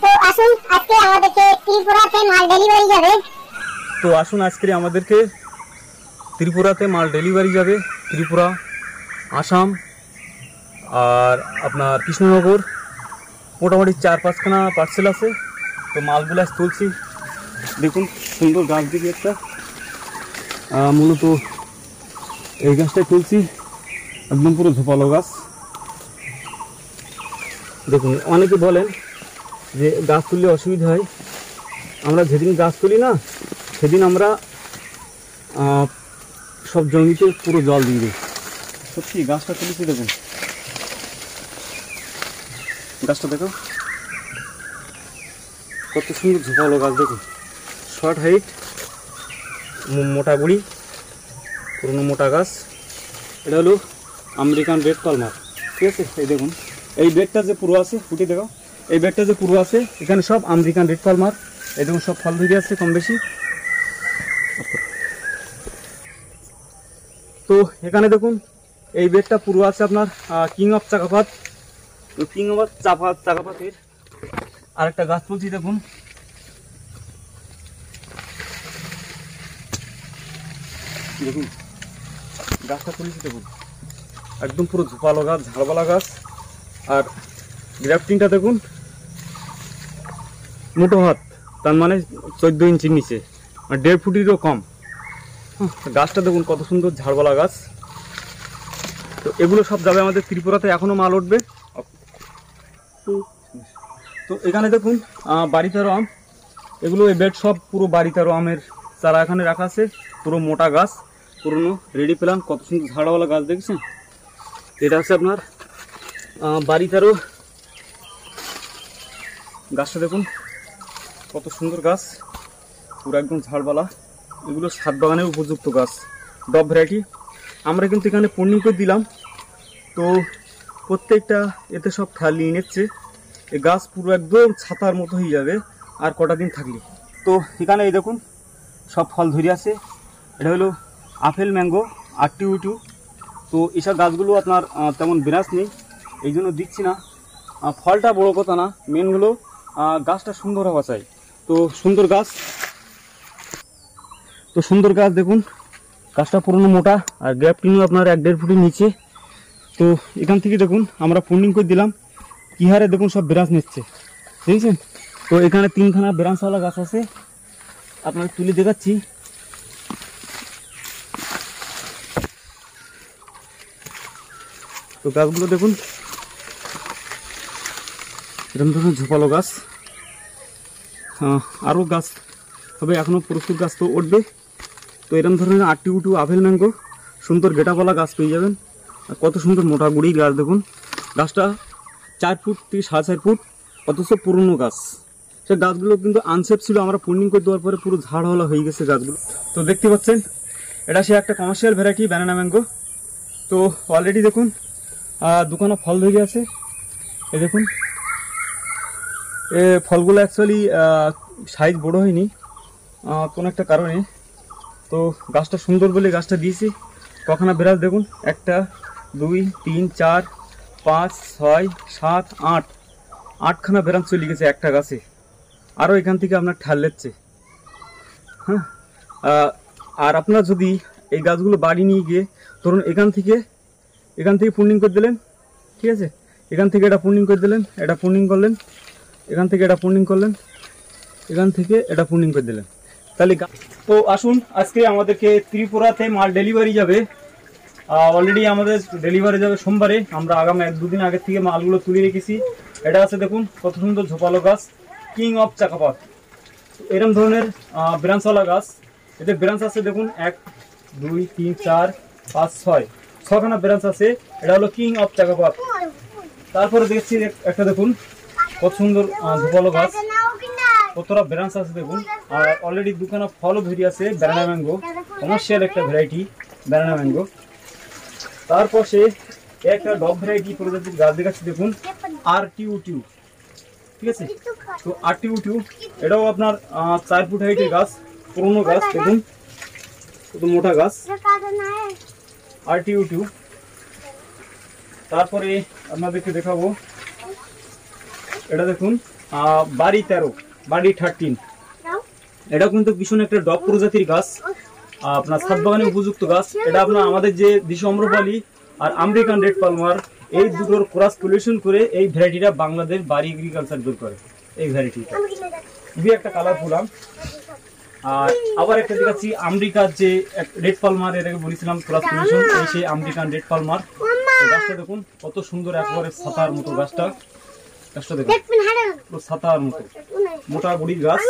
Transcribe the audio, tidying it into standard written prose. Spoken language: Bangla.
তো আসুন আজকে আমাদেরকে ত্রিপুরাতে মাল ডেলিভারি যাবে। ত্রিপুরা, আসাম আর আপনার কৃষ্ণনগর মোটামুটি 4-5খানা পার্সেল আছে। তো মালগুলো তুলছি, দেখুন সুন্দর গাছ দিকে একটা, মূলত এই গাছটাই তুলছি, একদম পুরো ঝোপালো গাছ। দেখুন অনেকে বলেন যে গাছ তুললে অসুবিধা হয়। আমরা যেদিন গাছ তুলি না সেদিন আমরা সব জমিতে পুরো জল দিয়ে দিই। সত্যি গাছটা তুলেছি, দেখুন গাছটা দেখো কত সুন্দর ঝোপালো গাছ। দেখুন শর্ট হাইট, মোটা গুড়ি, পুরনো মোটা গাছ। এটা হলো আমেরিকান রেড পালমার, ঠিক আছে। এই দেখুন এই বেডটা যে পুরো আছে, ফুটে দেখো, এই বেডটা যে পুরো আছে এখানে সব আমেরিকান রেড পালমার। এই দেখুন সব ফল ধরে আছে কম বেশি। তো এখানে দেখুন এই বেডটা পুরো আছে আপনার কিং অফ চাকাপাত। কিং অফ চাকাপাতের আরেকটা গাছ তুলছি, দেখুন দেখুন গাছটা তুলেছি, দেখুন একদম পুরো ঝোপালো গাছ, ঝাড়বালা গাছ। আর গ্রাফটিংটা দেখুন মোটো হাত, তার মানে 14 ইঞ্চির নিচে, মানে 1.5 ফুটেরও কম। গাছটা দেখুন কত সুন্দর ঝাড়বালা গাছ। তো এগুলো সব যাবে আমাদের ত্রিপুরাতে, এখনো মাল উঠবে। তো এখানে দেখুন বাড়িতেরও আম, এগুলো এই বেড সব পুরো বাড়িতেরও আমের চারা এখানে রাখা আছে। পুরো মোটা গাছ, পুরনো রেডি প্ল্যান, কত সুন্দর ঝাড়ওয়ালা গাছ দেখছেন। এটা আছে আপনার বাড়িতেরও গাছটা, দেখুন কত সুন্দর গাছ, পুরো একদম ঝাড়বালা। এগুলো ছাদ বাগানের উপযুক্ত গাছ, ডব ভ্যারাইটি। আমরা কিন্তু এখানে পূর্ণিং করে দিলাম, তো প্রত্যেকটা এতে সব খেয়াল নিয়ে নিচ্ছে। এই গাছ পুরো একদম ছাতার মতো হয়ে যাবে আর কটা দিন থাকলে। তো এখানে এই দেখুন সব ফল ধরে আছে। এটা হলো আপেল, ম্যাঙ্গো আর টিউটু। তো এইসব গাছগুলো আপনার তেমন ব্রাঞ্চ নেই, এই জন্য দিচ্ছি না। ফলটা বড় কথা না, মেন হলো গাছটা সুন্দর হওয়া চাই। তো সুন্দর গাছ দেখুন, গাছটা পুরনো মোটা আর গ্যাপটিংও আপনার 1-1.5 ফুটের নিচে। তো এখান থেকে দেখুন আমরা পূর্ণিং করে দিলাম, কি হারে দেখুন সব ব্রাঞ্চ নিচ্ছে, বুঝেছেন। তো এখানে 3খানা ব্রাঞ্চওয়ালা গাছ আছে, আপনার তুলে দেখাচ্ছি। তো গাছগুলো দেখুন এরকম ধরনের ঝোপালো গাছ। আরও গাছ হবে, এখনও প্রচুর গাছ তো উঠবে। তো এরকম ধরনের আটটিউটু, আপেল, ম্যাঙ্গো সুন্দর গেটাপালা গাছ পেয়ে যাবেন। আর কত সুন্দর মোটা গুড়ি গাছ দেখুন। গাছটা 4 ফুট থেকে 4.5 ফুট, অথচ পুরনো গাছ। সে গাছগুলো কিন্তু আনসেফ ছিল, আমরা পূর্ণিং করে দেওয়ার পরে পুরো ঝাড়ওয়ালা হয়ে গেছে গাছগুলো। তো দেখতে পাচ্ছেন এটা সে একটা কমার্শিয়াল ভ্যারাইটি ব্যানানা ম্যাঙ্গো। তো অলরেডি দেখুন দুখানা ফল ধরে আছে। এই দেখুন ফলগুলো অ্যাকচুয়ালি সাইজ বড় হয়নি কোনো একটা কারণে। তো গাছটা সুন্দর বলে গাছটা দিয়েছি। কখানা বেরাজ দেখুন, 1 2 3 4 5 6 7 8, 8খানা বেরাজ চলে গেছে একটা গাছে। আরও এখান থেকে আপনার ঠাল লেচ্ছে। হ্যাঁ, আর আপনার যদি এই গাছগুলো বাড়ি নিয়ে গিয়ে ধরুন এখান থেকে পূর্ণিং করে দিলেন, ঠিক আছে, এখান থেকে এটা পূর্ণিং করে দিলেন, এটা পূর্ণিং করলেন, এখান থেকে এটা পূর্ণিং করলেন, এখান থেকে এটা পূর্ণিং করে দিলেন, তাহলে। তো আসুন আজকে আমাদেরকে ত্রিপুরাতে মাল ডেলিভারি যাবে। অলরেডি আমাদের ডেলিভারি যাবে সোমবারে। আমরা আগামী 1-2 দিন আগের থেকে মালগুলো তুলে রেখেছি। এটা আছে দেখুন কত সুন্দর ঝোপালো গাছ, কিং অফ চাকাপাত। এরকম ধরনের ব্রাঞ্চওয়ালা গাছ, এতে ব্রাঞ্চ আছে দেখুন 1 2 3 4 5 6, 6খানা ব্রাঞ্চ আছে। এটা হলো কিং অফ চাকাপাত। তারপরে দেখছি একটা দেখুন কত সুন্দর ঝোপালো গাছ, কতটা ব্রাঞ্চ আছে দেখুন। আর অলরেডি 2খানা ফলও ধরে আছে, ব্যানানা ম্যাঙ্গো, কমার্শিয়াল একটা ভ্যারাইটি ব্যানানা ম্যাঙ্গো। তারপর সে একটা ডব ভ্যারাইটি প্রজাতির গাছ দেখাচ্ছি দেখুন, আরটিউ, ঠিক আছে। তো আরটিউ এটাও আপনার 4 ফুট হাইটের গাছ, পুরনো গাছ দেখুন, কত মোটা গাছ আরটিউ। তারপরে আপনাদেরকে দেখাবো, এটা দেখুন বাড়ি 13 বাড়ি 13। এটা কিন্তু ভীষণ একটা ডগ প্রজাতির গাছ, আপনার ছাদ বাগানে উপযুক্ত গাছ। এটা আপনার আমাদের যে দেশি আম্রপালি আর আমেরিকান রেড পালমার এই দুটোর ক্রস পলিউশন করে এই ভ্যারাইটিটা বাংলাদেশ বাড়ি এগ্রিকালচার বের করে। এই ভ্যারাইটিটা খুবই একটা কালারফুল আম। আর আবার একটা দেখাচ্ছি আমেরিকার যে রেড পালমার, এটাকে বলেছিলাম ক্রস পলিউশন, এই সেই আমেরিকান রেড পালমার। গাছটা দেখুন কত সুন্দর, একেবারে ছাতার মতো গাছটা। গাছটা দেখুন পুরো ছাতার মতো মোটা গুড়ির গাছ।